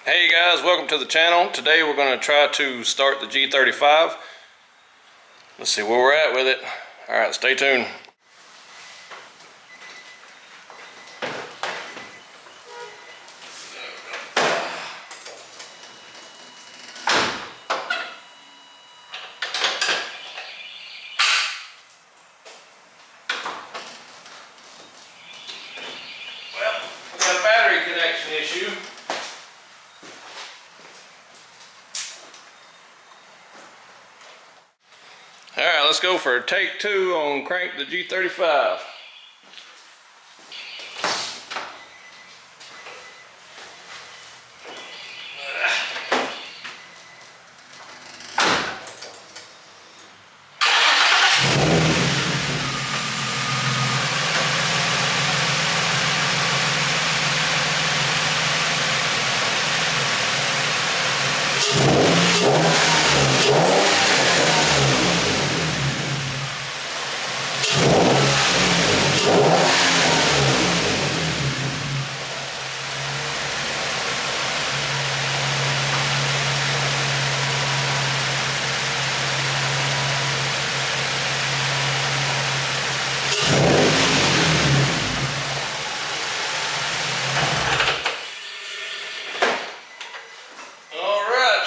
Hey guys, welcome to the channel. Today we're going to try to start the G35. Let's see where we're at with it. Alright, stay tuned. Well, we got a battery connection issue. Alright, let's go for take two on crank the G35.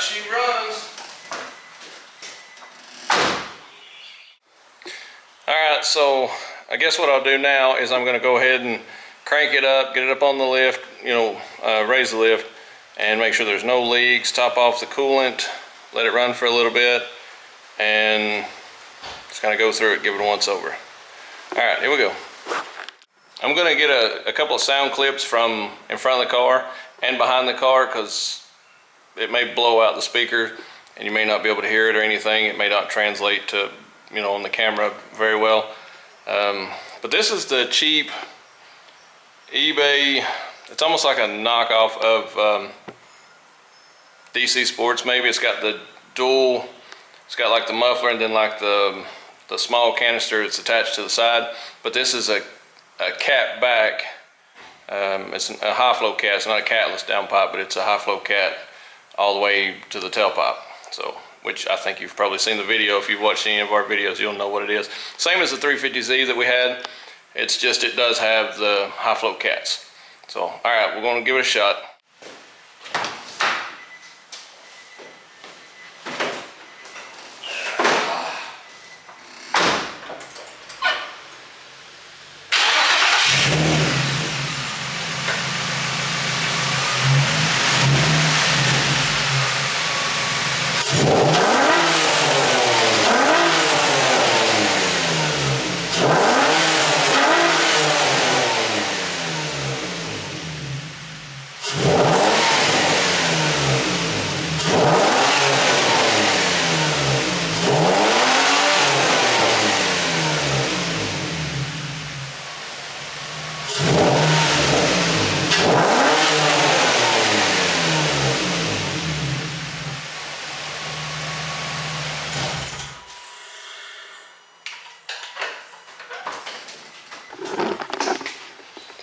She runs. Alright, so I guess what I'll do now is I'm going to go ahead and crank it up, get it up on the lift, raise the lift, and make sure there's no leaks, top off the coolant, let it run for a little bit, and just kind of go through it, give it a once over. Alright, here we go. I'm going to get a couple of sound clips from in front of the car and behind the car because it may blow out the speaker and you may not be able to hear it or anything. It may not translate to, on the camera very well. But this is the cheap eBay. It's almost like a knockoff of DC Sports maybe. It's got the dual, it's got like the muffler and then like the small canister that's attached to the side. But this is a cat back. It's a high flow cat. It's not a catless downpipe, but it's a high flow cat all the way to the tailpipe. So, which I think you've probably seen the video. If you've watched any of our videos, you'll know what it is. Same as the 350Z that we had. It's just, it does have the high flow cats. So, all right, we're going to give it a shot.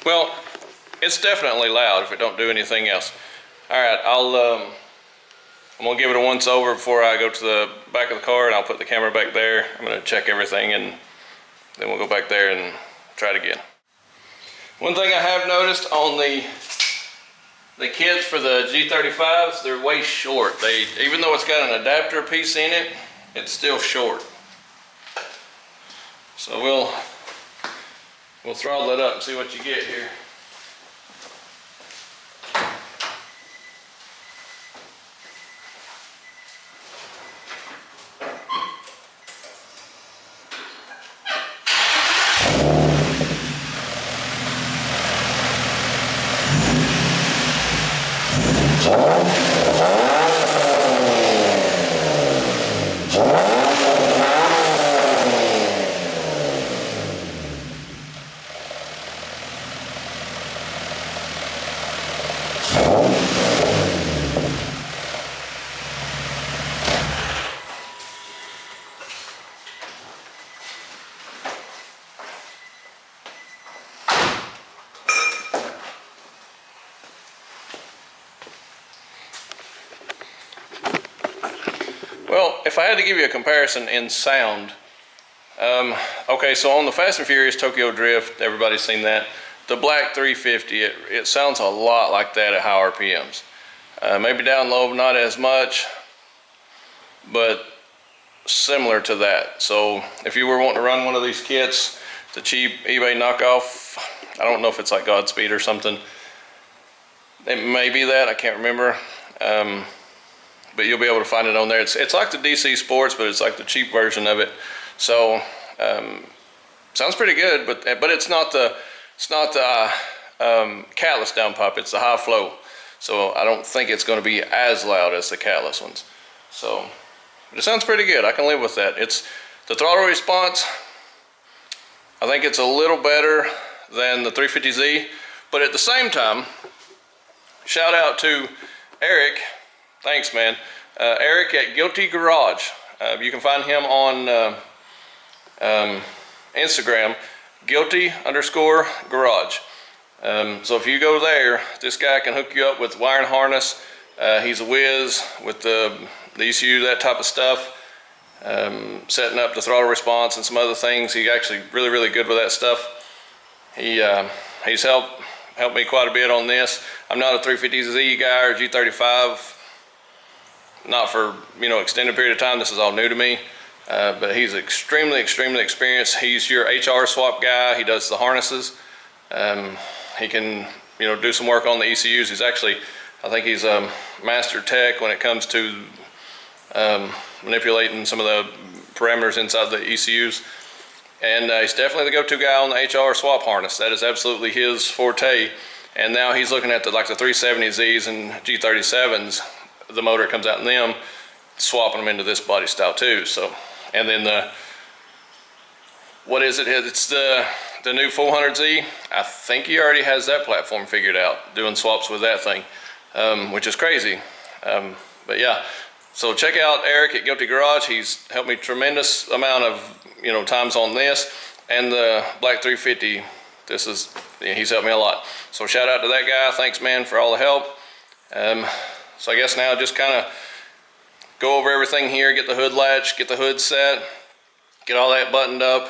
Well, it's definitely loud if it don't do anything else. All right, I'm gonna give it a once over before I go to the back of the car, and I'll put the camera back there. I'm gonna check everything, and then we'll go back there and try it again. One thing I have noticed on the kits for the G35s, they're way short. Even though it's got an adapter piece in it, it's still short. So we'll throttle it up and see what you get here. Well, if I had to give you a comparison in sound, okay, so on the Fast and Furious Tokyo Drift, everybody's seen that. The Black 350, it sounds a lot like that at high RPMs. Maybe down low, not as much, but similar to that. So if you were wanting to run one of these kits, the cheap eBay knockoff, I don't know if it's like Godspeed or something. It may be that, I can't remember. But you'll be able to find it on there. It's like the DC Sports, but it's like the cheap version of it. So sounds pretty good, but it's not the catless downpipe. It's the high flow. So I don't think it's going to be as loud as the catless ones. So but it sounds pretty good. I can live with that. It's the throttle response. I think it's a little better than the 350Z, but at the same time, shout out to Eric. Thanks, man. Eric at Guilty Garage. You can find him on Instagram, guilty_garage. So if you go there, this guy can hook you up with wiring harness. He's a whiz with the ECU, that type of stuff. Setting up the throttle response and some other things. He's actually really good with that stuff. He's helped me quite a bit on this. I'm not a 350Z guy or G35. Not for extended period of time. This is all new to me, but he's extremely experienced. He's your HR swap guy. He does the harnesses. He can do some work on the ECUs. He's actually, I think he's a master tech when it comes to manipulating some of the parameters inside the ECUs. And he's definitely the go-to guy on the HR swap harness. That is absolutely his forte. And now he's looking at the 370Zs and G37s. The motor comes out in them, swapping them into this body style too. So, and then what is it? It's the new 400Z. I think he already has that platform figured out, doing swaps with that thing, which is crazy. But yeah, so check out Eric at Guilty Garage. He's helped me tremendous amount of times on this and the Black 350. He's helped me a lot. So shout out to that guy. Thanks, man, for all the help. So I guess now just kind of go over everything here, get the hood latch, get the hood set, get all that buttoned up,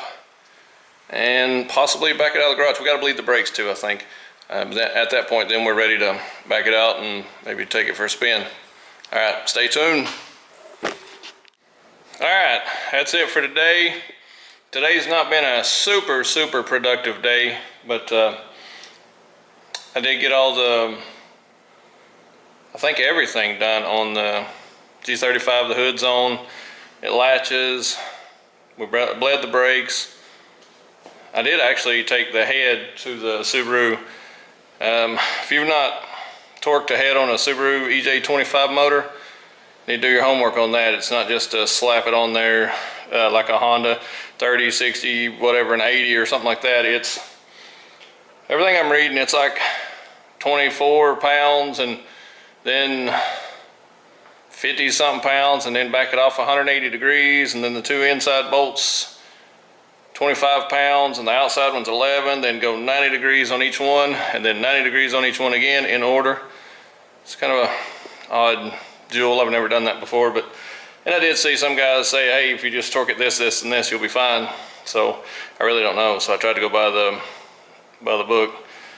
and possibly back it out of the garage. We got to bleed the brakes too, I think. But at that point, then we're ready to back it out and maybe take it for a spin. All right, stay tuned. All right, that's it for today. Today's not been a super productive day, but I did get all I think everything done on the G35. The hood's on, it latches, we bled the brakes. I did actually take the head to the Subaru. If you've not torqued a head on a Subaru EJ25 motor, you need to do your homework on that. It's not just to slap it on there like a Honda 30, 60, whatever, an 80 or something like that. It's everything I'm reading, it's like 24 pounds and then 50 something pounds, and then back it off 180 degrees, and then the two inside bolts 25 pounds and the outside one's 11, then go 90 degrees on each one, and then 90 degrees on each one again in order. It's kind of a odd jewel. I've never done that before, and I did see some guys say, hey, if you just torque it this, and this, you'll be fine. So I really don't know. So I tried to go by the book.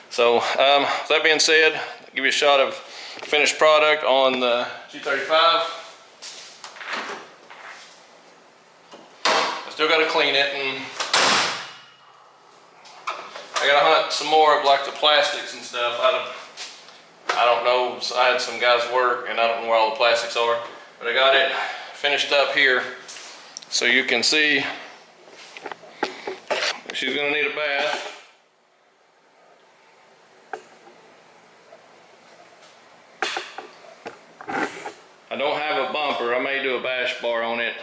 So that being said, I'll give you a shot of finished product on the G35. I still got to clean it, and I got to hunt some more of like the plastics and stuff. I don't know. I had some guys work, and I don't know where all the plastics are, but I got it finished up here, so you can see she's gonna need a bath. I don't have a bumper. I may do a bash bar on it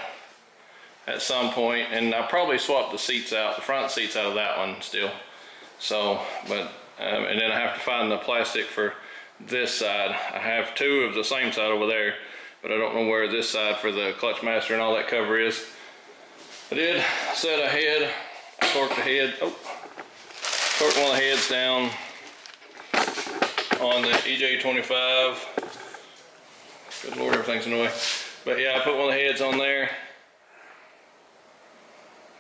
at some point, and I'll probably swap the seats out, the front seats out of that one still. So, but and then I have to find the plastic for this side. I have two of the same side over there, but I don't know where this side for the clutch master and all that cover is. I did set a head. I torqued the head. Torqued one of the heads down on the EJ25. Good Lord, everything's in the way. But yeah, I put one of the heads on there.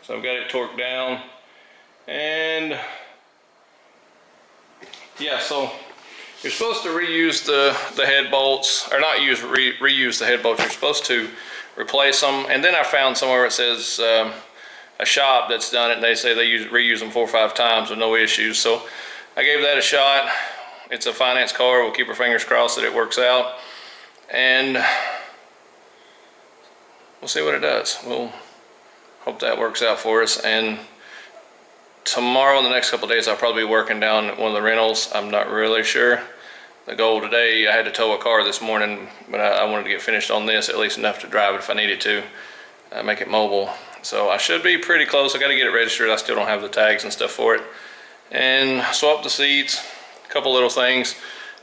So I've got it torqued down. And yeah, so you're supposed to reuse the head bolts, or not reuse the head bolts. You're supposed to replace them. And then I found somewhere it says a shop that's done it, and they say they reuse them 4 or 5 times with no issues. So I gave that a shot. It's a finance car. We'll keep our fingers crossed that it works out, and we'll see what it does. We'll hope that works out for us. And tomorrow, in the next couple of days, I'll probably be working down at one of the rentals. I'm not really sure. The goal today, I had to tow a car this morning, but I wanted to get finished on this, at least enough to drive it if I needed to, make it mobile. So I should be pretty close. I got to get it registered. I still don't have the tags and stuff for it. And swap the seats, a couple little things.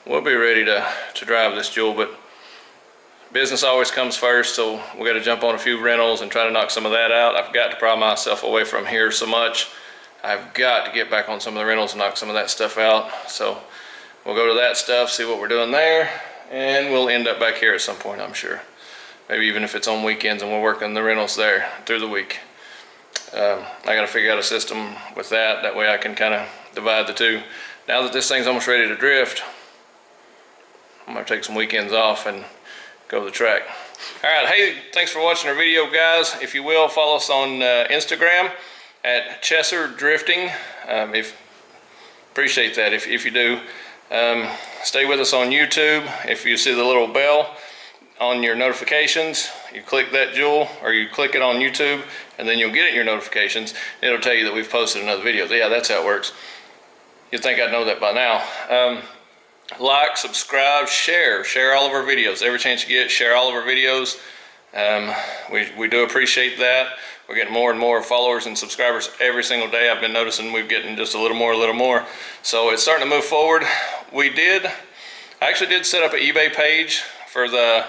We'll be ready to drive this Jewel, but business always comes first, so we got to jump on a few rentals and try to knock some of that out. I've got to pry myself away from here so much. I've got to get back on some of the rentals and knock some of that stuff out. So we'll go to that stuff, see what we're doing there, and we'll end up back here at some point, I'm sure. Maybe even if it's on weekends and we're working the rentals there through the week. I got to figure out a system with that. That way I can kind of divide the two. Now that this thing's almost ready to drift, I'm going to take some weekends off and go to the track. All right, hey, thanks for watching our video, guys. If you will, follow us on Instagram at chesserenterprises. Appreciate that if you do. Stay with us on YouTube. If you see the little bell on your notifications, you click that Jewel, or you click it on YouTube, and then you'll get it in your notifications. It'll tell you that we've posted another video. Yeah, that's how it works. You'd think I'd know that by now. Like, subscribe, share all of our videos. Every chance you get, share all of our videos. We do appreciate that. We're getting more and more followers and subscribers every single day. I've been noticing we're getting just a little more. So it's starting to move forward. I actually did set up an eBay page for the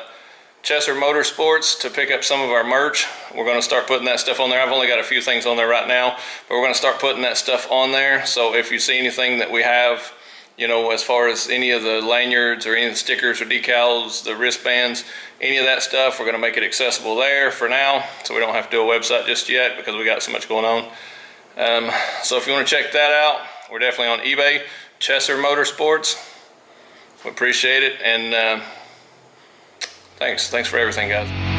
Chesser Motorsports to pick up some of our merch. We're going to start putting that stuff on there. I've only got a few things on there right now, but we're going to start putting that stuff on there. So if you see anything that we have, you know, as far as any of the lanyards or any of the stickers or decals, the wristbands, any of that stuff, we're going to make it accessible there for now, so we don't have to do a website just yet because we got so much going on. So if you want to check that out, we're definitely on eBay, Chesser Motorsports. We appreciate it, and thanks for everything, guys.